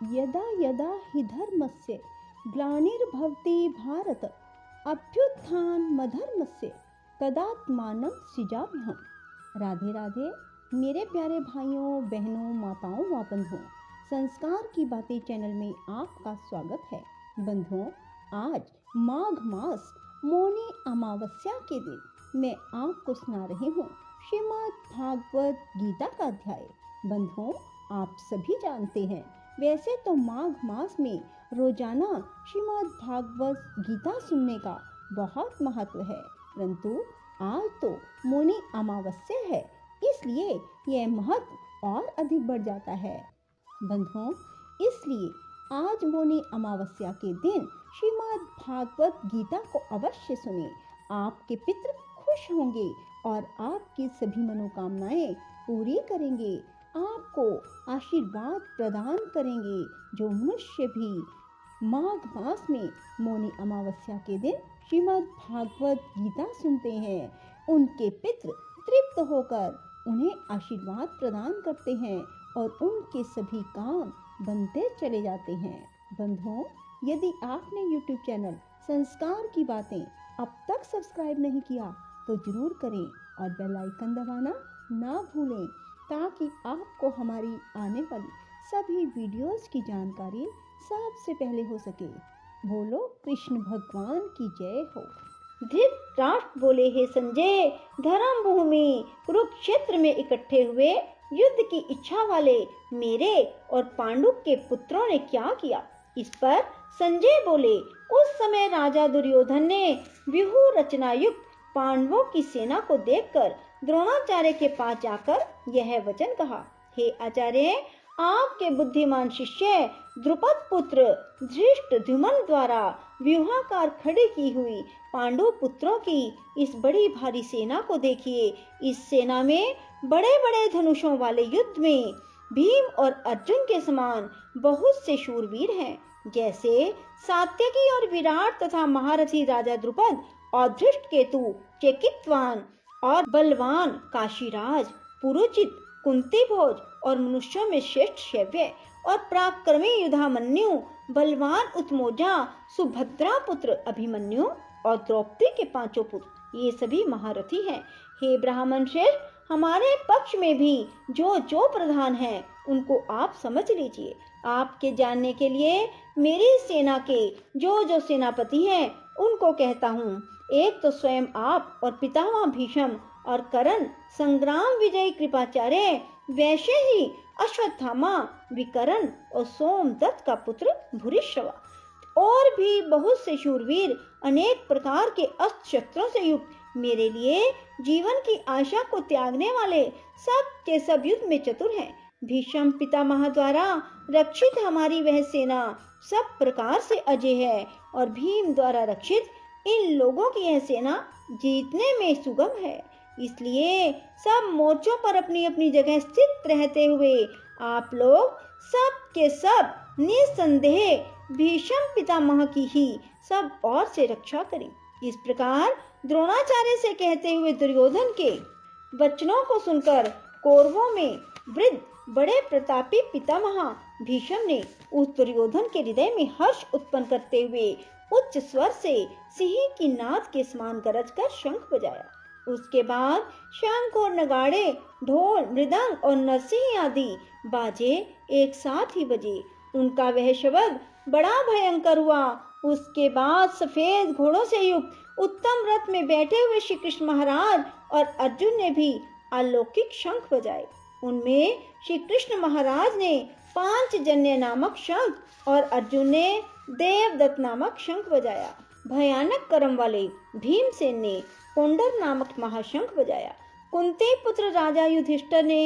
यदा यदा हि धर्मस्य ग्लानिर्भवति भारत अभ्युत्थानमधर्मस्य तदात्मानं सृजाम्यहम्। राधे राधे। मेरे प्यारे भाइयों बहनों माताओं व बंधुओं, संस्कार की बातें चैनल में आपका स्वागत है। बंधुओं, आज माघ मास मौनी अमावस्या के दिन मैं आपको सुना रही हूँ श्रीमद् भागवत गीता का अध्याय। बंधुओं, आप सभी जानते हैं, वैसे तो माघ मास में रोजाना श्रीमद् भागवत गीता सुनने का बहुत महत्व है, परंतु आज तो मौनी अमावस्या है, इसलिए यह महत्व और अधिक बढ़ जाता है। बंधुओं, इसलिए आज मौनी अमावस्या के दिन श्रीमद् भागवत गीता को अवश्य सुने। आपके पितृ खुश होंगे और आपकी सभी मनोकामनाएं पूरी करेंगे, आपको आशीर्वाद प्रदान करेंगे। जो मनुष्य भी माघ मास में मौनी अमावस्या के दिन श्रीमद् भागवत गीता सुनते हैं, उनके पितृ तृप्त होकर उन्हें आशीर्वाद प्रदान करते हैं और उनके सभी काम बनते चले जाते हैं। बंधुओं, यदि आपने YouTube चैनल संस्कार की बातें अब तक सब्सक्राइब नहीं किया तो जरूर करें और बेल आइकन दबाना ना भूलें, ताकि आपको हमारी आने वाली सभी वीडियोस की जानकारी सबसे पहले हो सके। बोलो कृष्ण भगवान की जय हो। धृतराष्ट्र बोले, हे संजय, धर्म भूमि कुरुक्षेत्र में इकट्ठे हुए युद्ध की इच्छा वाले मेरे और पांडु के पुत्रों ने क्या किया? इस पर संजय बोले, उस समय राजा दुर्योधन ने व्यूह रचना युक्त पांडवों की सेना को देखकर द्रोणाचार्य के पास जाकर यह वचन कहा, हे आचार्य, आपके बुद्धिमान शिष्य द्रुपद पुत्र धृष्टद्युम्न द्वारा व्यूहाकार खड़ी की हुई पांडु पुत्रों की इस बड़ी भारी सेना को देखिए। इस सेना में बड़े बड़े धनुषों वाले युद्ध में भीम और अर्जुन के समान बहुत से शूरवीर हैं, जैसे सात्यकी और विराट तथा महारथी राजा द्रुपद और धृष्टकेतु, चेकितवान और बलवान काशीराज, पुरुचित, कुंती भोज और मनुष्यों में श्रेष्ठ शैव्य और पराक्रमी युधामन्यु, बलवान उत्मोजा, सुभद्रा पुत्र अभिमन्यु और द्रौपदी के पांचों पुत्र, ये सभी महारथी हैं। हे ब्राह्मण श्रेष्ठ, हमारे पक्ष में भी जो जो प्रधान हैं उनको आप समझ लीजिए। आपके जानने के लिए मेरी सेना के जो जो सेनापति हैं उनको कहता हूँ। एक तो स्वयं आप और पितामह भीष्म और कर्ण, संग्राम विजयी कृपाचार्य, वैसे ही अश्वत्थामा, विकर्ण और सोमदत्त का पुत्र भूरिश्रवा, और भी बहुत से शूरवीर अनेक प्रकार के अस्त्र शस्त्रों से युक्त, मेरे लिए जीवन की आशा को त्यागने वाले, सब के सब युद्ध में चतुर हैं। भीष्म पितामह द्वारा रक्षित हमारी वह सेना सब प्रकार से अजय है और भीम द्वारा रक्षित इन लोगों की यह सेना जीतने में सुगम है। इसलिए सब मोर्चों पर अपनी अपनी जगह स्थित रहते हुए आप लोग सब के सब निसंदेह भीष्म पितामह की ही सब ओर से रक्षा करें। इस प्रकार द्रोणाचार्य से कहते हुए दुर्योधन के वचनों को सुनकर कौरवों में वृद्ध बड़े प्रतापी पितामह भीष्म ने उस दुर्योधन के हृदय में हर्ष उत्पन्न करते हुए उच्च स्वर से सिंह की नाद के समान गरज कर शंख बजाया। उसके बाद शंख और नगाड़े, ढोल, मृदंग और नरसिंह आदि बाजे एक साथ ही बजे। उनका वह शब्द बड़ा भयंकर हुआ। उसके बाद सफेद घोड़ों से युक्त उत्तम रथ में बैठे हुए श्री कृष्ण महाराज और अर्जुन ने भी अलौकिक शंख बजाए। उनमें श्री कृष्ण महाराज ने पांचजन्य नामक शंख और अर्जुन ने देवदत्त नामक शंख बजाया। भयानक कर्म वाले भीमसेन ने कोंडर नामक महाशंख बजाया। कुंती पुत्र राजा युधिष्ठिर ने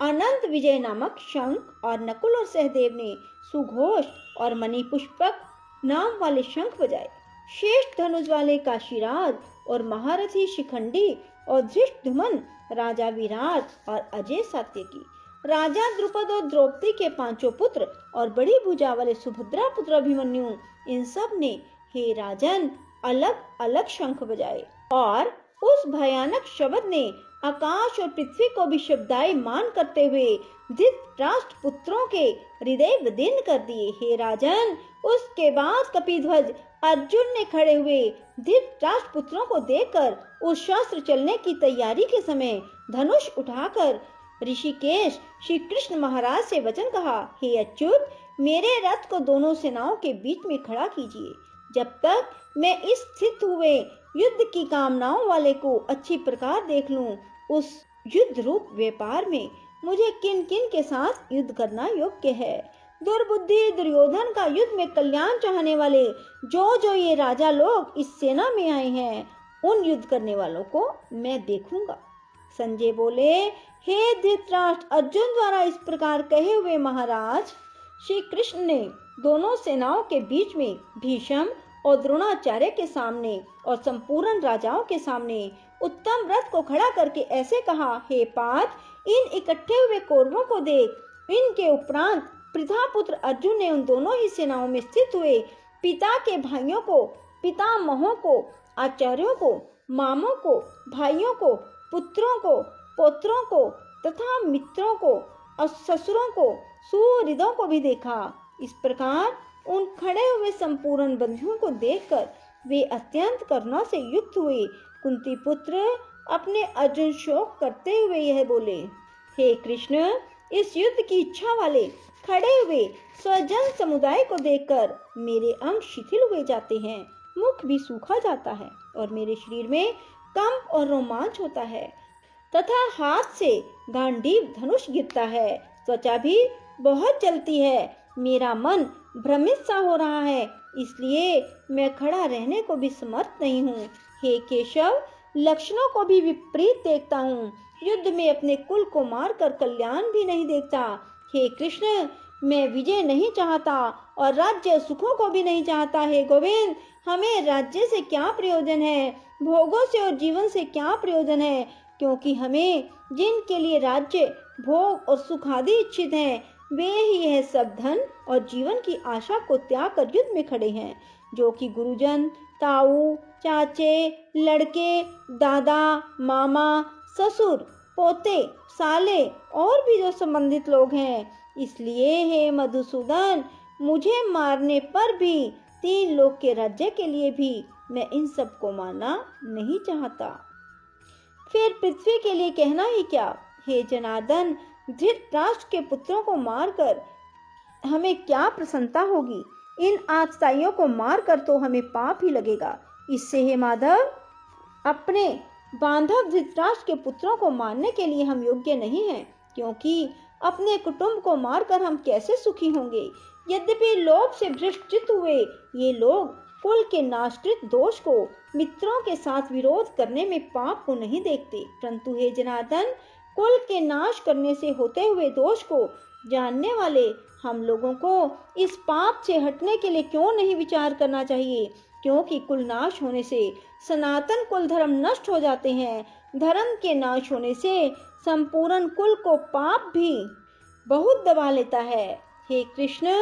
अनंत विजय नामक शंख और नकुल और सहदेव ने सुघोष और मणिपुष्पक नाम वाले शंख बजाए। श्रेष्ठ धनुष वाले काशीराज और महारथी शिखंडी और धृष्टद्युम्न, राजा विराट और अजय सात्यकी, राजा द्रुपद और द्रौपदी के पांचों पुत्र और बड़ी भुजा वाले सुभद्रा पुत्र अभिमन्यु, इन सब ने हे राजन अलग अलग शंख बजाए और उस भयानक शब्द ने आकाश और पृथ्वी को भी शब्दायमान करते हुए धृतराष्ट्र पुत्रों के हृदय विदीर्ण कर दिए। हे राजन, उसके बाद कपिध्वज अर्जुन ने खड़े हुए धृतराष्ट्र पुत्रों को देखकर उस शस्त्र चलने की तैयारी के समय धनुष उठाकर ऋषिकेश श्री कृष्ण महाराज से वचन कहा, हे अच्युत, मेरे रथ को दोनों सेनाओं के बीच में खड़ा कीजिए। जब तक मैं इस स्थित हुए युद्ध की कामनाओं वाले को अच्छी प्रकार देख लूं, उस युद्ध रूप व्यापार में मुझे किन किन के साथ युद्ध करना योग्य है। दुर्बुद्धि दुर्योधन का युद्ध में कल्याण चाहने वाले जो ये राजा लोग इस सेना में आए हैं, उन युद्ध करने वालों को मैं देखूंगा। संजय बोले, हे धृतराष्ट्र, अर्जुन द्वारा इस प्रकार कहे हुए महाराज श्री कृष्ण ने दोनों सेनाओं के बीच में भीष्म और द्रोणाचार्य के सामने और संपूर्ण राजाओं के सामने उत्तम रथ को खड़ा करके ऐसे कहा, हे पार्थ, इन इकट्ठे हुए कौरवों को देख। इनके उपरांत प्रथापुत्र अर्जुन ने उन दोनों ही सेनाओं में स्थित हुए पिता के भाइयों को, पितामहों को, आचार्यों को, मामों को, भाइयों को, पुत्रों को, पौत्रों को तथा मित्रों को और ससुरों को, सुहृदों को भी देखा। इस प्रकार उन खड़े हुए संपूर्ण बंधुओं को देखकर वे अत्यंत करुणा से युक्त हुए। कुंती पुत्र अपने अर्जुन शोक करते हुए यह बोले, हे कृष्ण, इस युद्ध की इच्छा वाले खड़े हुए स्वजन समुदाय को देखकर मेरे अंग शिथिल हुए जाते हैं, मुख भी सूखा जाता है और मेरे शरीर में कंप और रोमांच होता है तथा हाथ से गांडीव धनुष गिरता है, त्वचा भी बहुत जलती है, मेरा मन भ्रमित सा हो रहा है, इसलिए मैं खड़ा रहने को भी समर्थ नहीं हूँ। हे केशव, लक्षणों को भी विपरीत देखता हूँ, युद्ध में अपने कुल को मारकर कल्याण भी नहीं देखता। हे कृष्ण, मैं विजय नहीं चाहता और राज्य सुखों को भी नहीं चाहता। हे गोविंद, हमें राज्य से क्या प्रयोजन है, भोगों से और जीवन से क्या प्रयोजन है, क्योंकि हमें जिनके लिए राज्य, भोग और सुख आदि इच्छित हैं, वे ही यह सब धन और जीवन की आशा को त्याग कर युद्ध में खड़े हैं, जो कि गुरुजन, ताऊ, चाचे, लड़के, दादा, मामा, ससुर, पोते, साले और भी जो संबंधित लोग हैं। इसलिए हे मधुसूदन, मुझे मारने पर भी 3 लोक के राज्य के लिए भी मैं इन सब को मारना नहीं चाहता। फिर पृथ्वी के लिए कहना ही क्या। हे जनार्दन, धृतराष्ट्र के पुत्रों को मारकर हमें क्या प्रसन्नता होगी, इन आतताइयों को मारकर तो हमें पाप ही लगेगा। इससे हे माधव, अपने बांधव धृतराष्ट्र के पुत्रों को मारने के लिए हम योग्य नहीं हैं, क्योंकि अपने कुटुंब को मारकर हम कैसे सुखी होंगे। यद्यपि लोभ से भ्रष्ट हुए ये लोग कुल के नाशकृत दोष को मित्रों के साथ विरोध करने में पाप को नहीं देखते, परंतु हे जनार्दन, कुल के नाश करने से होते हुए दोष को जानने वाले हम लोगों को इस पाप से हटने के लिए क्यों नहीं विचार करना चाहिए, क्योंकि कुल नाश होने से सनातन कुल धर्म नष्ट हो जाते हैं। धर्म के नाश होने से संपूर्ण कुल को पाप भी बहुत दबा लेता है। हे कृष्ण,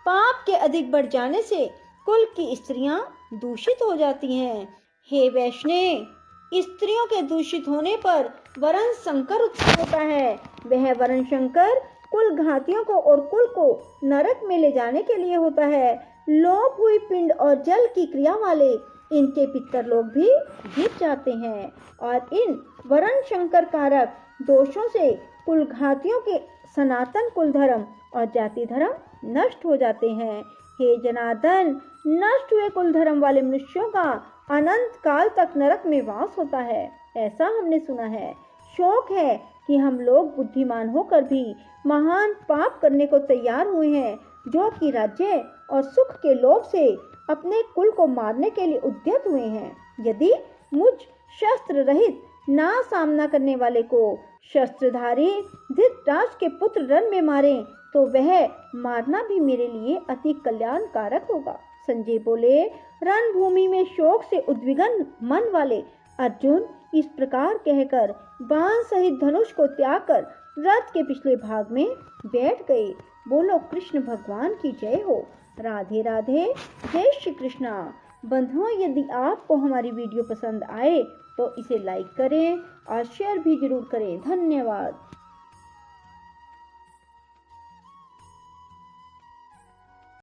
पाप के अधिक बढ़ जाने से कुल की स्त्रियां दूषित हो जाती हैं। हे वैष्णव, स्त्रियों के दूषित होने पर वरण संकर उत्पन्न होता है। वह वरण संकर कुल घातियों को और कुल को नरक में ले जाने के लिए होता है। लोप हुई पिंड और जल की क्रिया वाले इनके पितर लोग भी गिर जाते हैं और इन वरण संकर कारक दोषों से कुल घातियों के सनातन कुल धर्म और जाति धर्म नष्ट हो जाते हैं। हे जनार्दन, नष्ट हुए कुल धर्म वाले मनुष्यों का अनंत काल तक नरक में वास होता है, ऐसा हमने सुना है। शौक है कि हम लोग बुद्धिमान होकर भी महान पाप करने को तैयार हुए हैं, जो कि राज्य और सुख के लोभ से अपने कुल को मारने के लिए उद्यत हुए हैं। यदि मुझ शस्त्र रहित ना सामना करने वाले को शस्त्रधारी धृतराष्ट्र के पुत्र रण में मारे, तो वह मारना भी मेरे लिए अति कल्याणकारक होगा। संजय बोले, रणभूमि में शोक से उद्विग्न मन वाले अर्जुन इस प्रकार कहकर बाण सहित धनुष को त्याग कर रथ के पिछले भाग में बैठ गए। बोलो कृष्ण भगवान की जय हो। राधे राधे। जय श्री कृष्णा। बंधुओं, यदि आपको हमारी वीडियो पसंद आए तो इसे लाइक करें और शेयर भी ज़रूर करें। धन्यवाद।